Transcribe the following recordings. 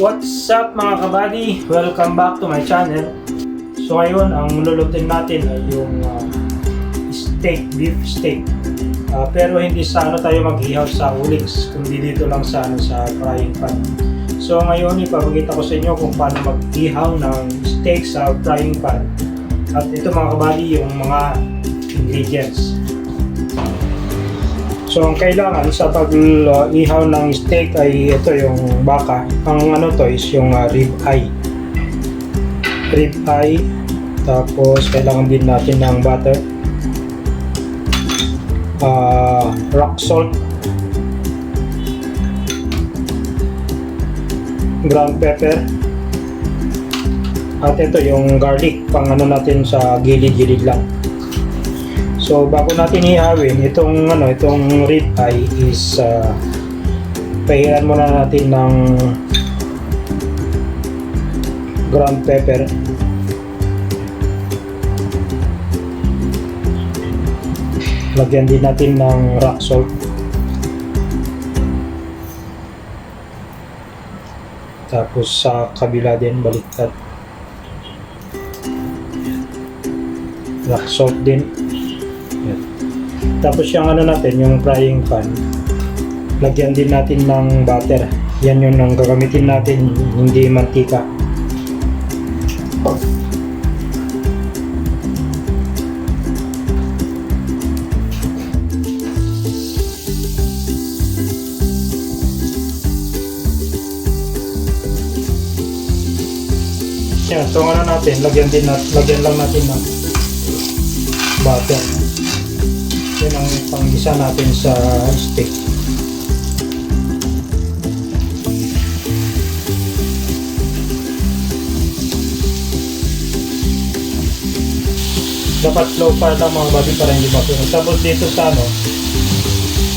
What's up mga kabady? Welcome back to my channel. So ngayon, ang lulutin natin ay yung steak, beef steak. Pero hindi sa tayo mag-ihaw sa hulings, kundi dito lang sa frying pan. So ngayon, ipapakita ko sa inyo kung paano mag-ihaw ng steak sa frying pan. At ito mga kabady, yung mga ingredients. So ang kailangan sa pag-ihaw ng steak ay ito yung baka. Ang to is yung ribeye. Ribeye. Tapos kailangan din natin ng butter. Rock salt. Ground pepper. At ito yung garlic, pang natin sa gilid-gilid lang. So bago natin ihawin itong ribeye is pahiran muna natin ng ground pepper. Lagyan din natin ng rock salt. Tapos sa kabila din baliktad. Rock salt din. Tapos yung natin, yung frying pan, lagyan din natin ng butter. Yan yung ang gagamitin natin, hindi mantika. Yan, so natin, lagyan lang natin ng butter. Yan ang panggisa natin sa steak. Dapat slow fire lang mga buddy para hindi masunog. Tapos dito sa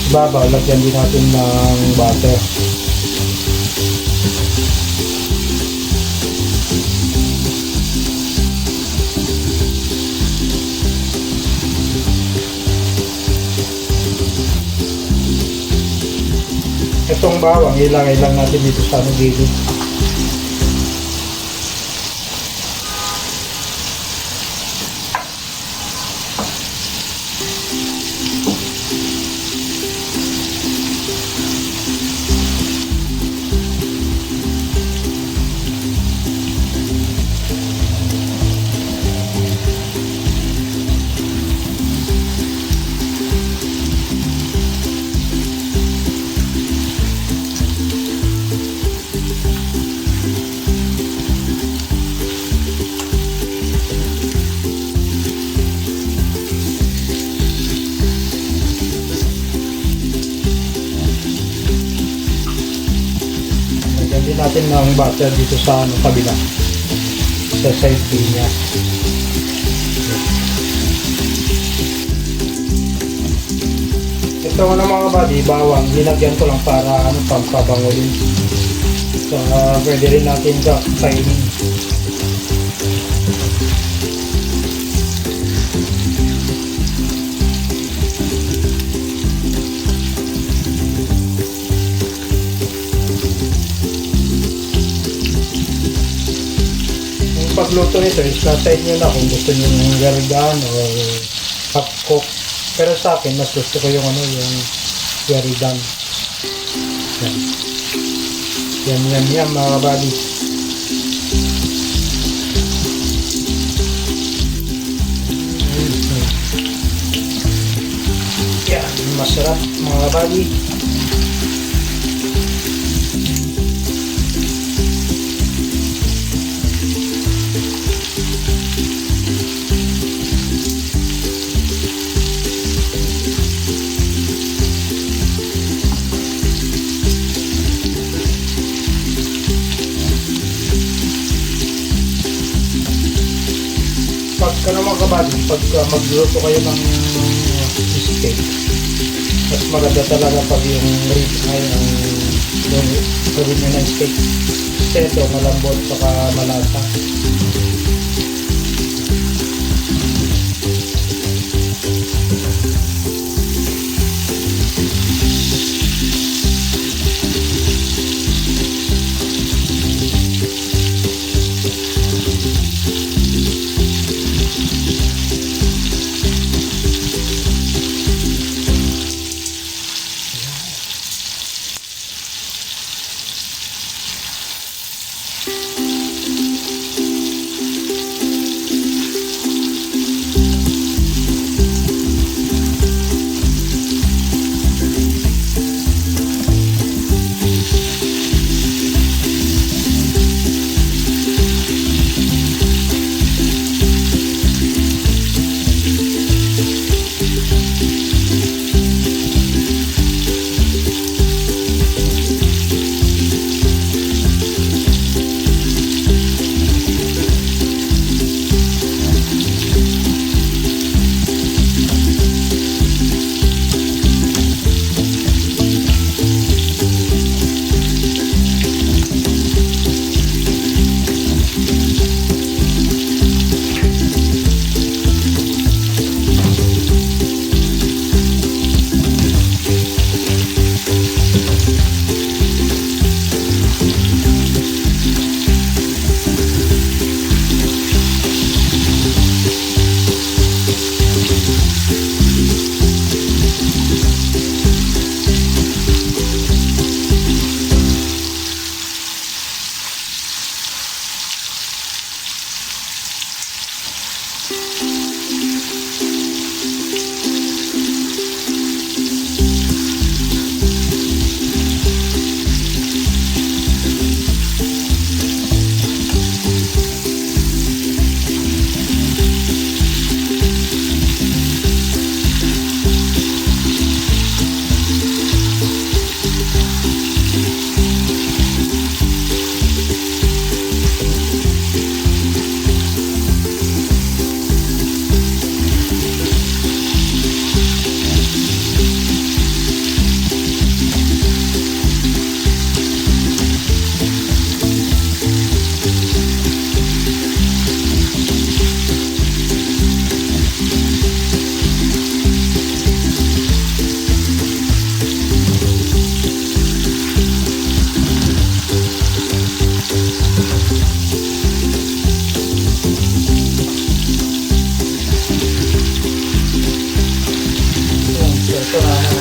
babaw, lagyan din natin ng butter. Itong bawang, ilagay lang natin dito sa gilid. Lagyan natin ng butter dito sa kabila, sa side pin niya. Ito mga buddy, bawang nilagyan ko lang para pampabango din. So pwede rin natin kainin. Pagluto nito is nasa inyo na kung gusto nyo yung well done or half cook. Pero sa akin mas gusto ko yung yung well done. Yan mga buddy. Yan, masarap mga buddy. Pag mga kabady, pag magluto kayo ng steak, mas maganda talaga pag yung ribeye ang gawin nyo ng steak. Kasi ito malambot saka malasa.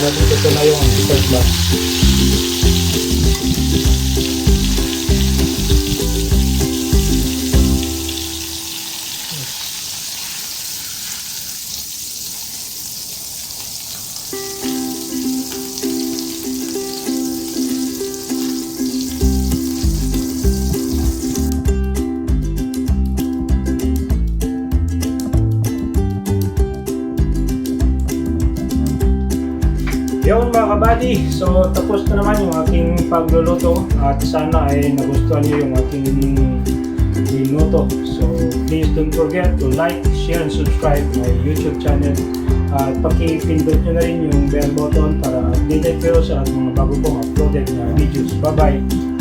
natin ito na yung third batch. Yun mga kabady, so tapos na naman yung aking pagluluto at sana ay nagustuhan niyo yung aking niluto. So please don't forget to like, share, and subscribe my YouTube channel at pakipindot nyo na rin yung bell button para updated kayo sa mga bago pong uploaded na videos. Bye bye!